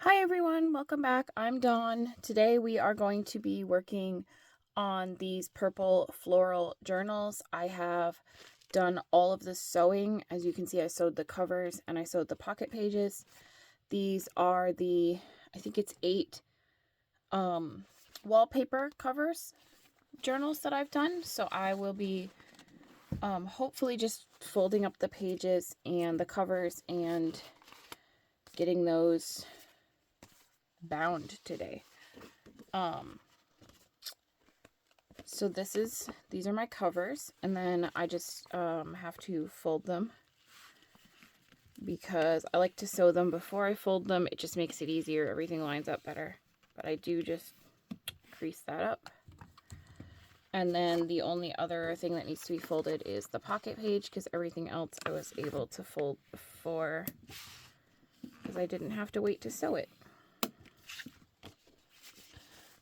Hi everyone, welcome back. I'm Dawn. Today we are going to be working on these purple floral journals. I have done all of the sewing. As you can see, I sewed the covers and I sewed the pocket pages. These are I think it's 8 wallpaper covers journals that I've done. So I will be hopefully just folding up the pages and the covers and getting those bound today. So these are my covers, and then I just have to fold them because I like to sew them before I fold them. It just makes it easier. Everything lines up better. But I do just crease that up. And then the only other thing that needs to be folded is the pocket page, because everything else I was able to fold before because I didn't have to wait to sew it.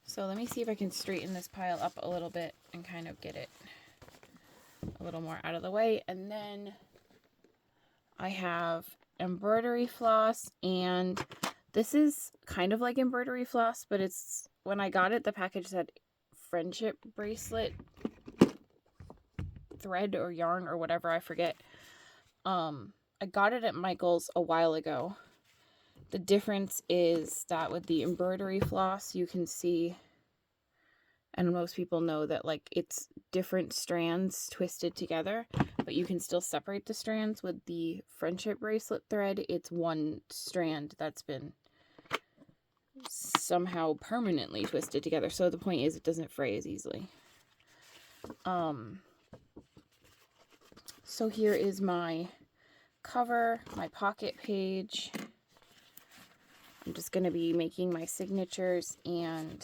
So let me see if I can straighten this pile up a little bit and kind of get it a little more out of the way. And then I have embroidery floss, and this is kind of like embroidery floss, but it's, when I got it, the package said friendship bracelet thread or yarn or whatever, I forget. I got it at Michael's a while ago. The difference is that with the embroidery floss, you can see, and most people know that, like, it's different strands twisted together, but you can still separate the strands. With the friendship bracelet thread, it's one strand that's been somehow permanently twisted together. So the point is, it doesn't fray as easily. So here is my cover, my pocket page. I'm just going to be making my signatures and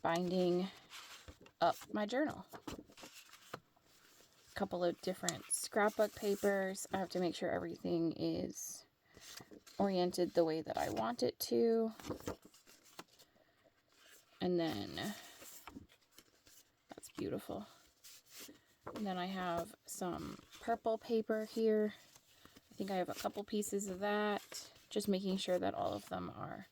binding up my journal. A couple of different scrapbook papers. I have to make sure everything is oriented the way that I want it to. And then that's beautiful. And then I have some purple paper here. I think I have a couple pieces of that. Just making sure that all of them are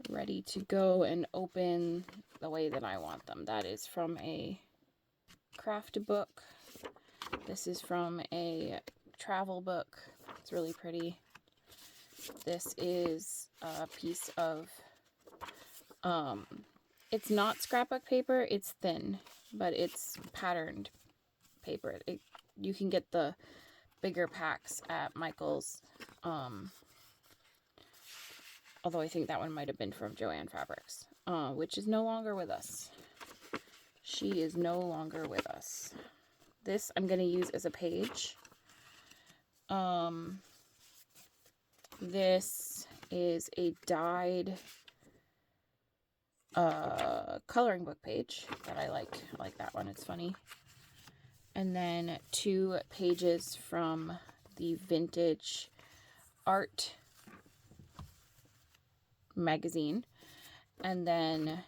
ready to go and open the way that I want them. That is from a craft book. This is from a travel book. It's really pretty. This is a piece of, it's not scrapbook paper, it's thin, but it's patterned paper. You can get the bigger packs at Michael's, although I think that one might have been from Joanne Fabrics, which is no longer with us. She is no longer with us. This I'm going to use as a page. This is a dyed coloring book page that I like. I like that one. It's funny. And then 2 pages from the Vintage Art magazine. And then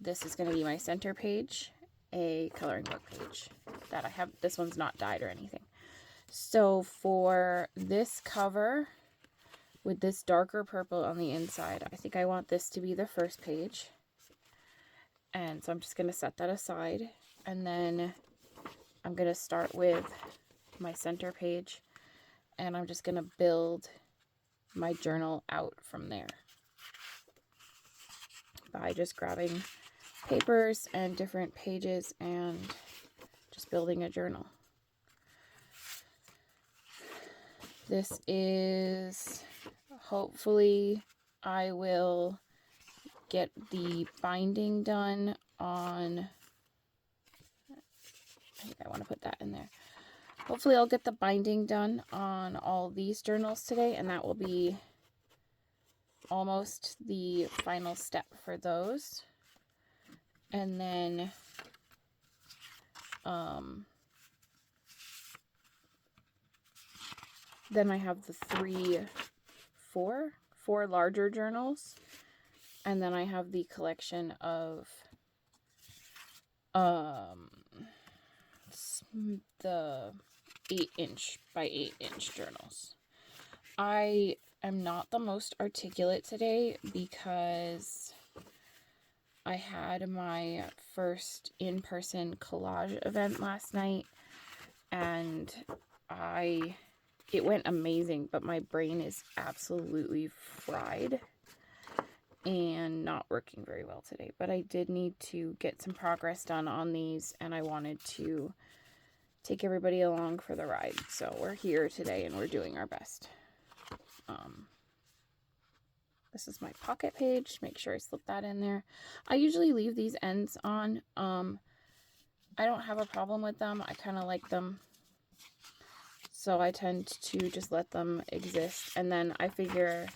this is going to be my center page, a coloring book page that I have. This one's not dyed or anything. So for this cover with this darker purple on the inside, I think I want this to be the first page. And so I'm just going to set that aside. And then I'm going to start with my center page. And I'm just going to build my journal out from there by just grabbing papers and different pages and just building a journal. This is, hopefully I will get the binding done on, I think I want to put that in there. Hopefully I'll get the binding done on all these journals today, and that will be almost the final step for those. And then I have the four larger journals, and then I have the collection of the 8" by 8" journals. I am not the most articulate today because I had my first in-person collage event last night, and it went amazing, but my brain is absolutely fried and not working very well today. But I did need to get some progress done on these, and I wanted to take everybody along for the ride. So we're here today and we're doing our best. This is my pocket page. Make sure I slip that in there. I usually leave these ends on. I don't have a problem with them. I kind of like them. So I tend to just let them exist. And then I figure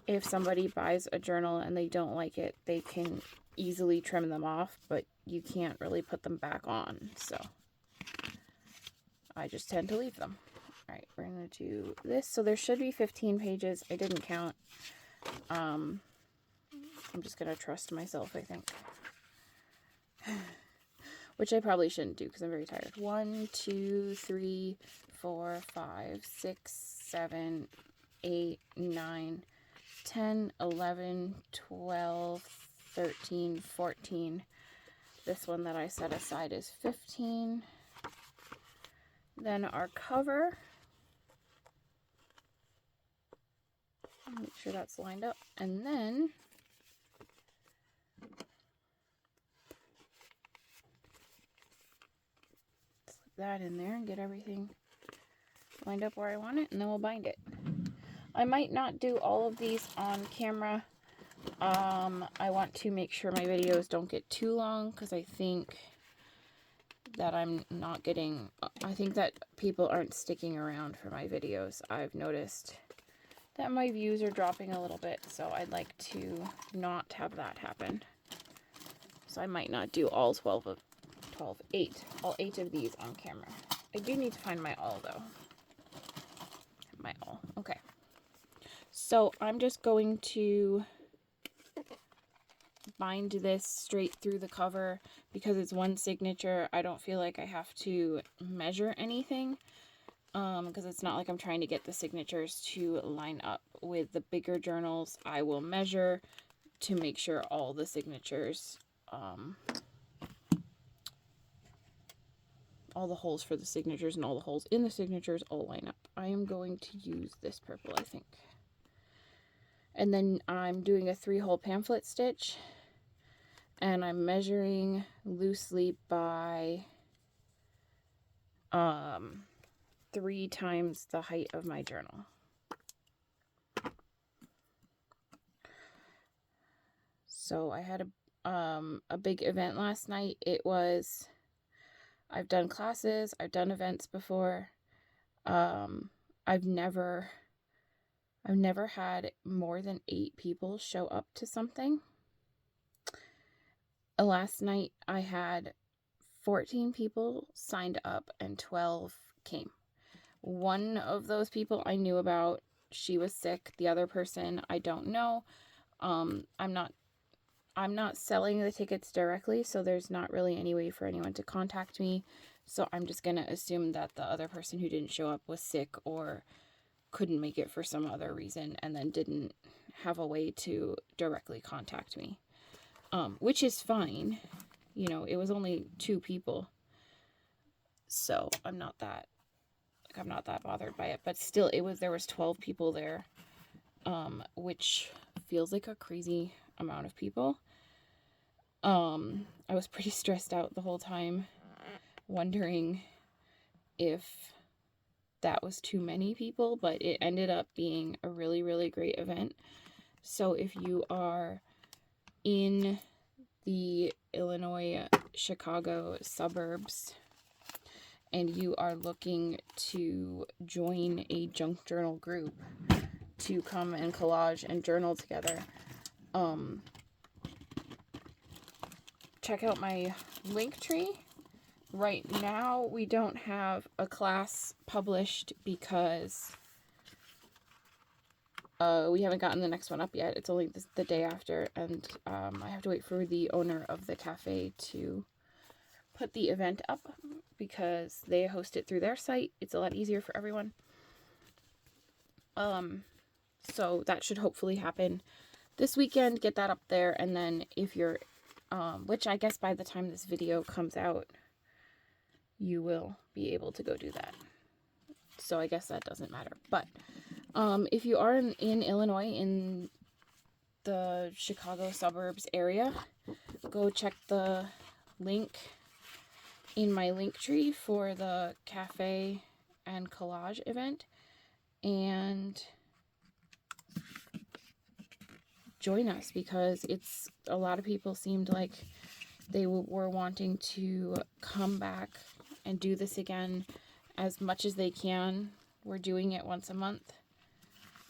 if somebody buys a journal and they don't like it, they can easily trim them off, but you can't really put them back on. So I just tend to leave them. All right, we're going to do this. So there should be 15 pages. I didn't count. I'm just going to trust myself, I think. Which I probably shouldn't do because I'm very tired. 1, 2, 3, 4, 5, 6, 7, 8, 9, 10, 11, 12, 13, 14. This one that I set aside is 15. Then our cover. Make sure that's lined up. And then slip that in there and get everything lined up where I want it, and then we'll bind it. I might not do all of these on camera. I want to make sure my videos don't get too long because I think that I think that people aren't sticking around for my videos. I've noticed that my views are dropping a little bit, so I'd like to not have that happen. So I might not do all 8 of these on camera. I do need to find my awl though. My awl, okay. So I'm just going to bind this straight through the cover because it's one signature. I don't feel like I have to measure anything. Because it's not like I'm trying to get the signatures to line up with the bigger journals. I will measure to make sure all the signatures, all the holes for the signatures and all the holes in the signatures all line up. I am going to use this purple, I think. And then I'm doing a 3-hole pamphlet stitch, and I'm measuring loosely by 3 times the height of my journal. So I had a big event last night. I've done classes, I've done events before. I've never had more than 8 people show up to something. Last night I had 14 people signed up and 12 came. One of those people I knew about. She was sick. The other person I don't know. I'm not selling the tickets directly, so there's not really any way for anyone to contact me. So I'm just going to assume that the other person who didn't show up was sick or couldn't make it for some other reason and then didn't have a way to directly contact me. Which is fine. You know, it was only 2 people. So I'm not that bothered by it, but still there was 12 people there, which feels like a crazy amount of people. I was pretty stressed out the whole time, wondering if that was too many people, but it ended up being a really, really great event. So if you are in the Illinois, Chicago suburbs, and you are looking to join a junk journal group to come and collage and journal together, check out my link tree. Right now, we don't have a class published because we haven't gotten the next one up yet. It's only the day after, and I have to wait for the owner of the cafe to put the event up because they host it through their site. It's a lot easier for everyone. So that should hopefully happen this weekend. Get that up there. And then if you're, which I guess by the time this video comes out, you will be able to go do that. So I guess that doesn't matter. But if you are in Illinois, in the Chicago suburbs area, go check the link in my link tree for the cafe and collage event and join us, because it's a lot of people seemed like they were wanting to come back and do this again as much as they can. We're doing it once a month,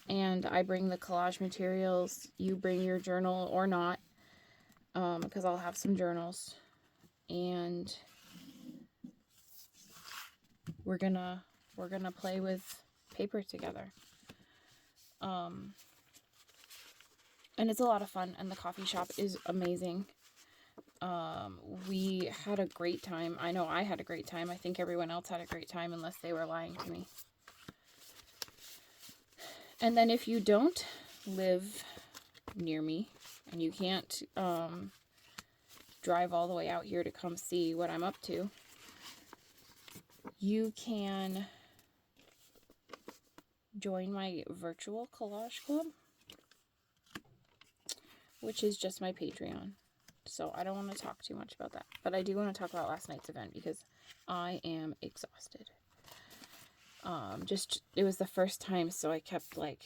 and I bring the collage materials, you bring your journal or not, because I'll have some journals, and we're gonna play with paper together. And it's a lot of fun, and the coffee shop is amazing. We had a great time. I know I had a great time. I think everyone else had a great time, unless they were lying to me. And then if you don't live near me and you can't drive all the way out here to come see what I'm up to, you can join my virtual collage club, which is just my Patreon. So I don't want to talk too much about that. But I do want to talk about last night's event, because I am exhausted. It was the first time, so I kept I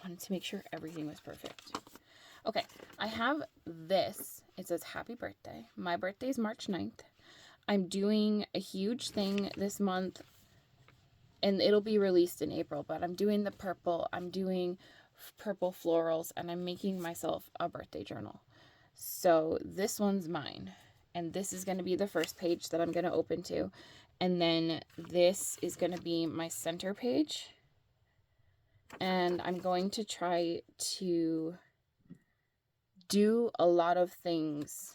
wanted to make sure everything was perfect. Okay, I have this. It says happy birthday. My birthday is March 9th. I'm doing a huge thing this month, and it'll be released in April, but I'm doing the purple. I'm doing purple florals, and I'm making myself a birthday journal. So this one's mine, and this is going to be the first page that I'm going to open to, and then this is going to be my center page, and I'm going to try to do a lot of things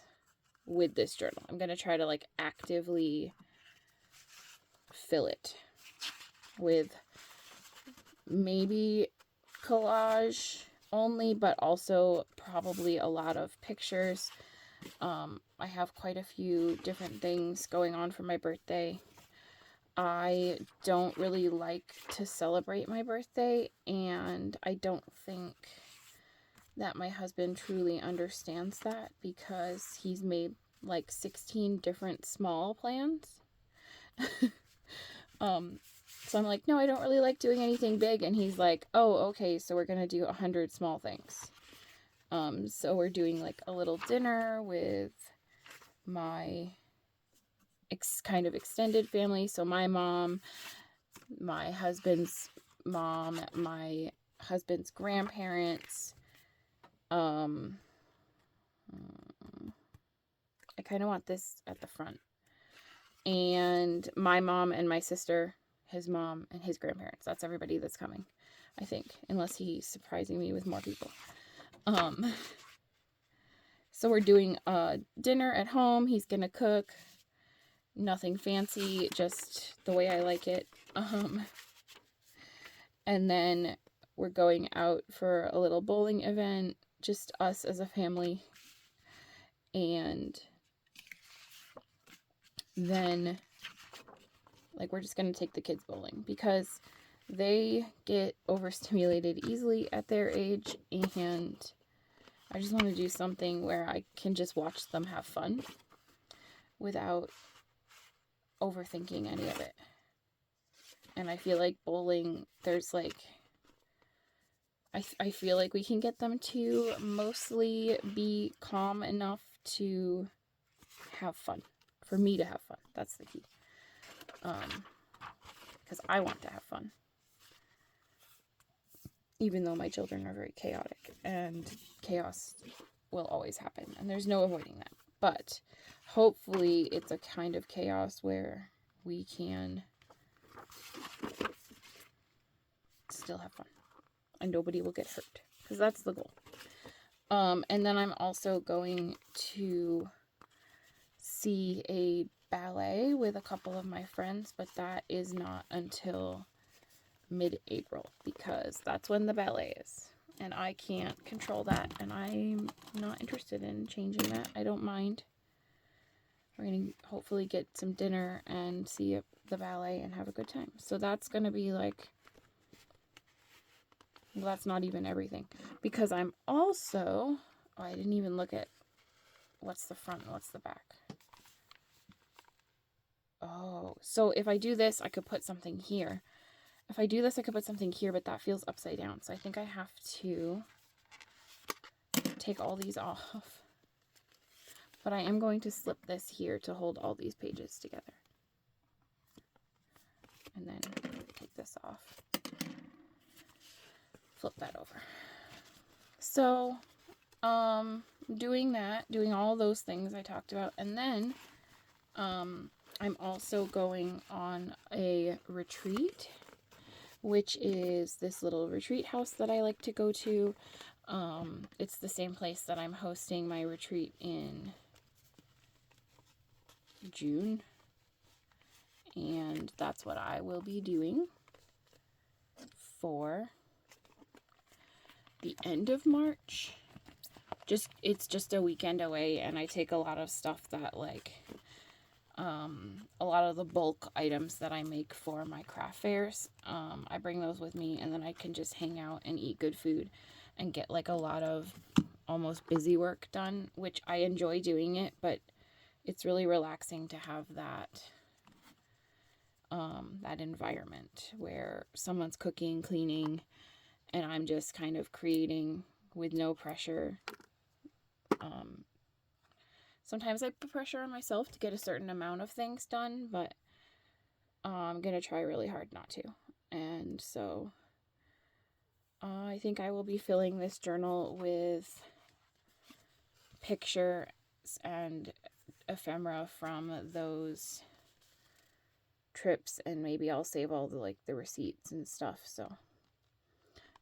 with this journal. I'm going to try to actively fill it with maybe collage only, but also probably a lot of pictures. I have quite a few different things going on for my birthday. I don't really like to celebrate my birthday, and I don't think that my husband truly understands that, because he's made 16 different small plans. So I'm like, no, I don't really like doing anything big. And he's like, oh, okay, so we're going to do 100 small things. So we're doing a little dinner with my kind of extended family. So my mom, my husband's mom, my husband's grandparents. I kind of want this at the front. And my mom and my sister, his mom and his grandparents. That's everybody that's coming, I think, unless he's surprising me with more people. So we're doing dinner at home. He's gonna cook. Nothing fancy, just the way I like it. And then we're going out for a little bowling event, just us as a family. And then we're just going to take the kids bowling, because they get overstimulated easily at their age, and I just want to do something where I can just watch them have fun without overthinking any of it. And I feel like bowling, there's I feel like we can get them to mostly be calm enough to have fun. For me to have fun. That's the key. Because I want to have fun. Even though my children are very chaotic, and chaos will always happen, and there's no avoiding that. But hopefully it's a kind of chaos where we can still have fun and nobody will get hurt, because that's the goal. And then I'm also going to see a ballet with a couple of my friends, but that is not until mid-April because that's when the ballet is. And I can't control that, and I'm not interested in changing that. I don't mind. We're going to hopefully get some dinner and see the ballet and have a good time. So that's going to be like, well, that's not even everything. Because I'm also, oh, I didn't even look at what's the front and what's the back. Oh, so if I do this, I could put something here. If I do this, I could put something here, but that feels upside down. So I think I have to take all these off. But I am going to slip this here to hold all these pages together. And then take this off. Flip that over. So, doing that, doing all those things I talked about. And then, I'm also going on a retreat, which is this little retreat house that I like to go to. It's the same place that I'm hosting my retreat in June. And that's what I will be doing for the end of March. It's just a weekend away, and I take a lot of stuff that like a lot of the bulk items that I make for my craft fairs. I bring those with me, and then I can just hang out and eat good food and get like a lot of almost busy work done, which I enjoy doing it, but it's really relaxing to have that that environment where someone's cooking, cleaning, and I'm just kind of creating with no pressure. Sometimes I put pressure on myself to get a certain amount of things done, but I'm going to try really hard not to. And so I think I will be filling this journal with pictures and ephemera from those trips, and maybe I'll save all the receipts and stuff so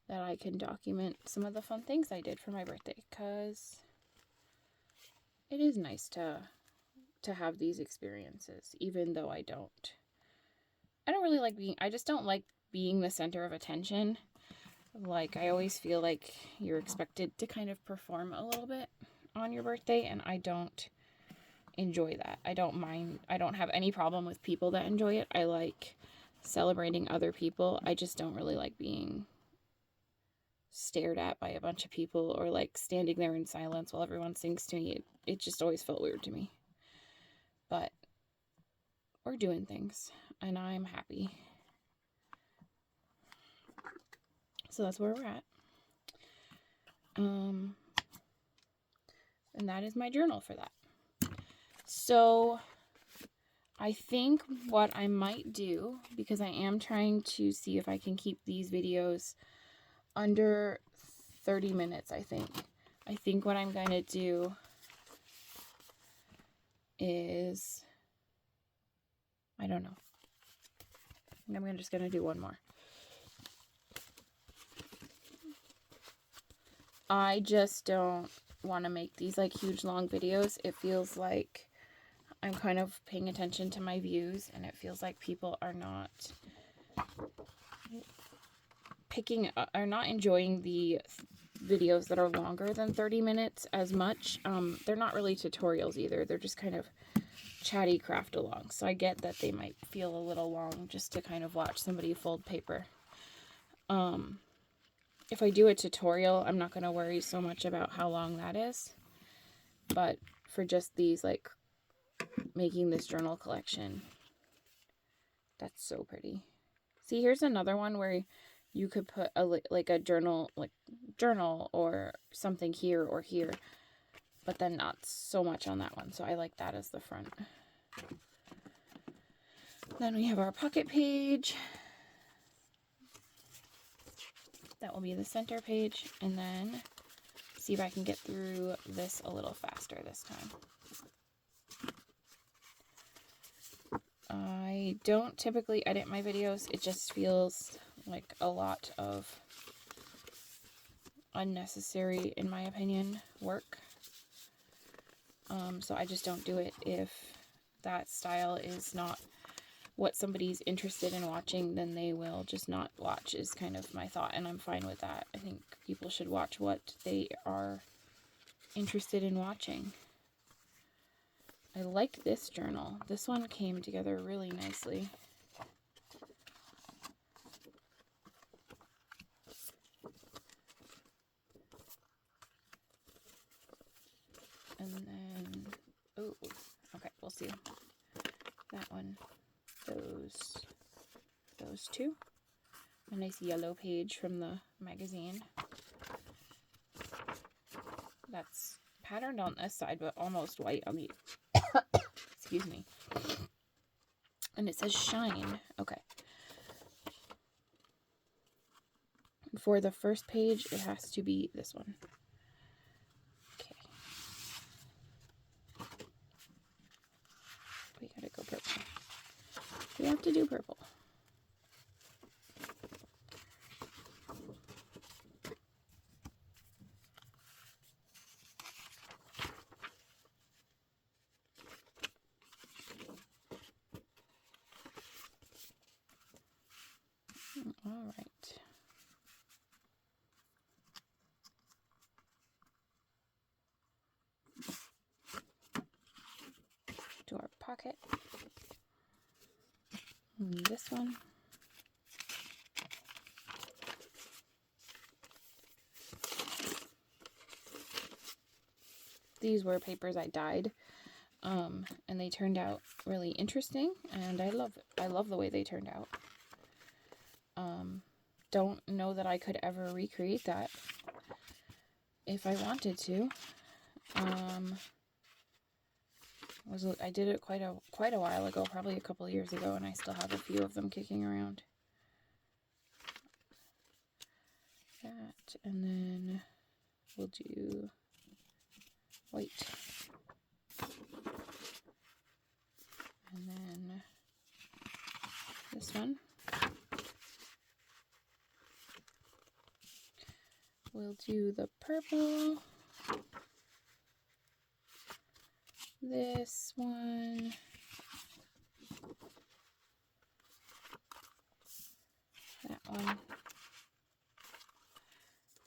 that I can document some of the fun things I did for my birthday, because it is nice to have these experiences, even though I don't really like I just don't like being the center of attention. Like, I always feel like you're expected to kind of perform a little bit on your birthday, and I don't enjoy that. I don't mind. I don't have any problem with people that enjoy it. I like celebrating other people. I just don't really like being stared at by a bunch of people, or like standing there in silence while everyone sings to me. It just always felt weird to me. But we're doing things, and I'm happy. So that's where we're at. And that is my journal for that. So I think what I might do, because I am trying to see if I can keep these videos under 30 minutes, I think what I'm going to do is, I don't know. I'm just going to do one more. I just don't want to make these like huge long videos. It feels like I'm kind of paying attention to my views, and it feels like people are not enjoying the videos that are longer than 30 minutes as much. They're not really tutorials either. They're just kind of chatty craft along. So I get that they might feel a little long just to kind of watch somebody fold paper. If I do a tutorial, I'm not going to worry so much about how long that is. But for just these, like, making this journal collection, that's so pretty. See, here's another one where you could put a journal, or something here or here, but then not so much on that one. So I like that as the front. Then we have our pocket page. That will be the center page, and then see if I can get through this a little faster this time. I don't typically edit my videos. It just feels like a lot of unnecessary, in my opinion, work. So I just don't do it if that style is not what somebody's interested in watching, then they will just not watch, is kind of my thought, and I'm fine with that. I think people should watch what they are interested in watching. I like this journal. This one came together really nicely. And then, oh, okay, we'll see. That one, those two. A nice yellow page from the magazine. That's patterned on this side, but almost white on the, excuse me. And it says shine. Okay. For the first page, it has to be this one. Okay. We gotta go purple. We have to do purple. All right. To our pocket. And this one. These were papers I dyed, and they turned out really interesting, and I love the way they turned out. Don't know that I could ever recreate that if I wanted to. I did it quite a while ago, probably a couple years ago, and I still have a few of them kicking around. That, and then we'll do white. And then this one. We'll do the purple. This one. That one.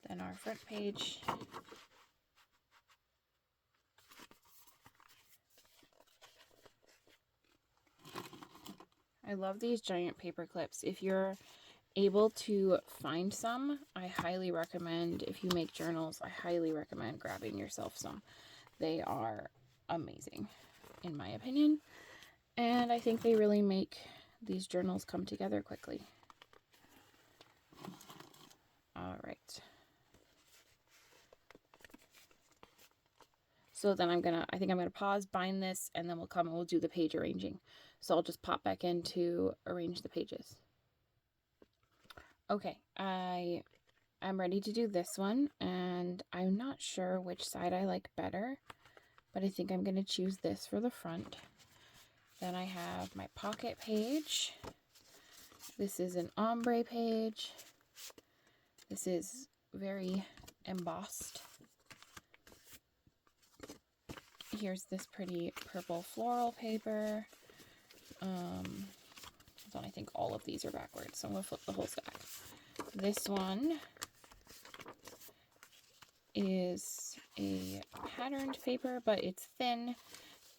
Then our front page. I love these giant paper clips. If you're able to find some, I highly recommend, if you make journals, I highly recommend grabbing yourself some. They are amazing, in my opinion, and I think they really make these journals come together quickly. All right. So then I think I'm gonna pause, bind this, and then we'll come and we'll do the page arranging. So I'll just pop back in to arrange the pages. Okay, I'm ready to do this one, and I'm not sure which side I like better, but I think I'm going to choose this for the front. Then I have my pocket page. This is an ombre page. This is very embossed. Here's this pretty purple floral paper. I think all of these are backwards, so I'm going to flip the whole stack. This one is a patterned paper, but it's thin.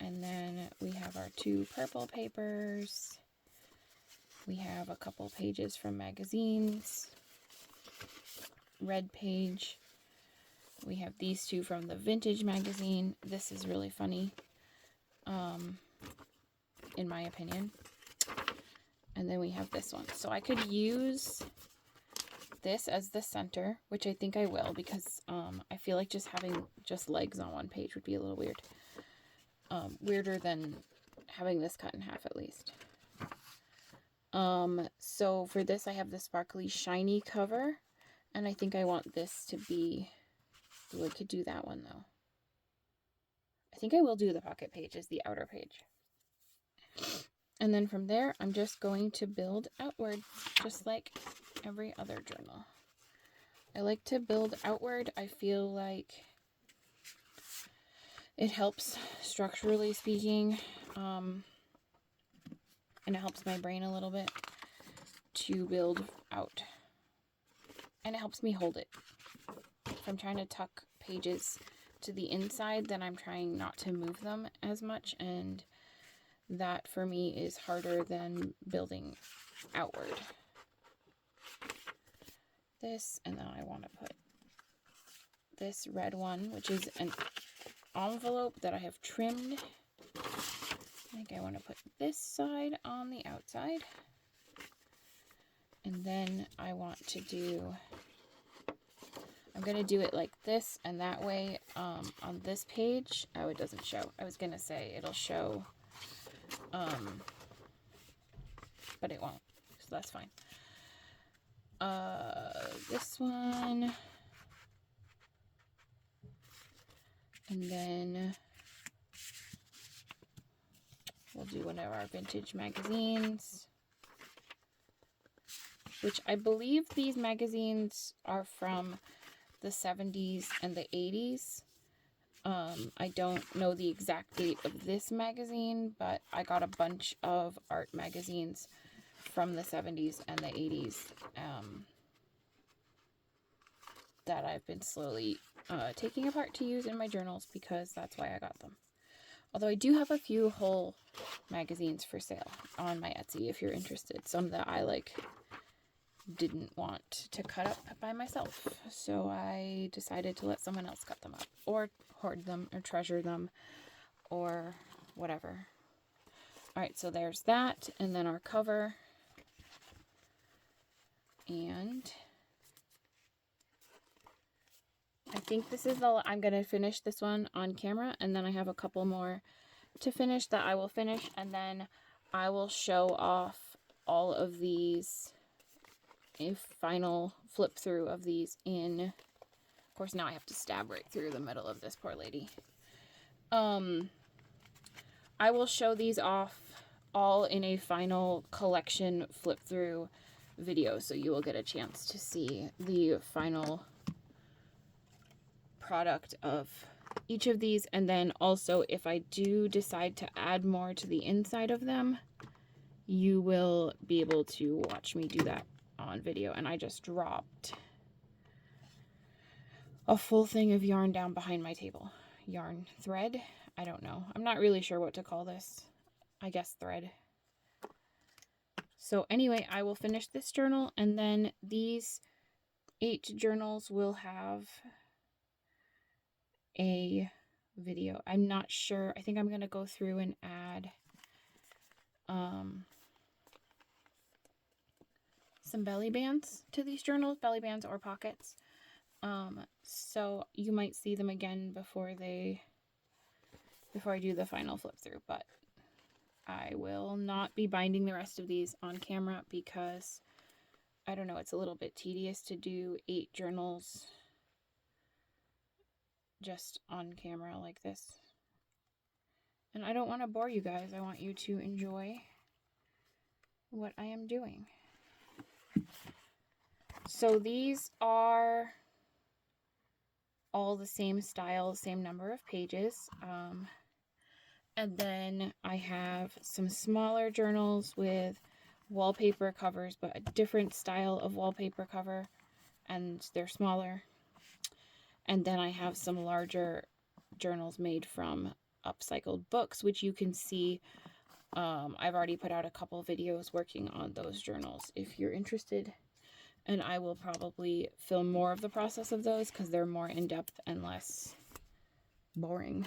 And then we have our two purple papers. We have a couple pages from magazines. Red page. We have these two from the vintage magazine. This is really funny, in my opinion. And then we have this one. So I could use this as the center, which I think I will, because I feel like just having just legs on one page would be a little weird. Weirder than having this cut in half, at least. So for this, I have the sparkly shiny cover, and I think I want this to be, I could do that one though. I think I will do the pocket page as the outer page. And then from there, I'm just going to build outward, just like every other journal. I like to build outward. I feel like it helps, structurally speaking. and it helps my brain a little bit to build out. And it helps me hold it. If I'm trying to tuck pages to the inside, then I'm trying not to move them as much, and that for me is harder than building outward. This, and then I want to put this red one, which is an envelope that I have trimmed. I think I want to put this side on the outside. And then I want to do, I'm going to do it like this, and that way on this page, oh, it doesn't show. I was going to say it'll show, but it won't, so that's fine. This one, and then we'll do one of our vintage magazines, which I believe these magazines are from the 70s and the 80s. I don't know the exact date of this magazine, but I got a bunch of art magazines from the 70s and the 80s that I've been slowly taking apart to use in my journals, because that's why I got them. Although I do have a few whole magazines for sale on my Etsy if you're interested. Some that I didn't want to cut up by myself, so I decided to let someone else cut them up, or hoard them, or treasure them, or whatever. Alright, so there's that, and then our cover. And I think this is I'm going to finish this one on camera, and then I have a couple more to finish that I will finish, and then I will show off all of these, a final flip through of these in, of course now I have to stab right through the middle of this poor lady. I will show these off all in a final collection flip through video, so you will get a chance to see the final product of each of these. And then also, if I do decide to add more to the inside of them, you will be able to watch me do that on video. And I just dropped a full thing of yarn down behind my table. Yarn thread, I don't know, I'm not really sure what to call this. I guess thread. So anyway, I will finish this journal, and then these 8 journals will have a video. I'm not sure. I think I'm going to go through and add some belly bands to these journals, belly bands or pockets. So you might see them again before I do the final flip through, but I will not be binding the rest of these on camera because I don't know, it's a little bit tedious to do 8 journals just on camera like this. And I don't want to bore you guys. I want you to enjoy what I am doing. So these are all the same style, same number of pages. And then I have some smaller journals with wallpaper covers, but a different style of wallpaper cover, and they're smaller. And then I have some larger journals made from upcycled books, which you can see. I've already put out a couple videos working on those journals if you're interested. And I will probably film more of the process of those because they're more in-depth and less boring.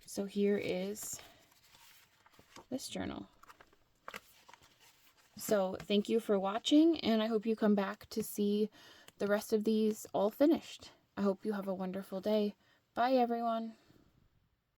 So here is this journal. So thank you for watching, and I hope you come back to see the rest of these all finished. I hope you have a wonderful day. Bye, everyone.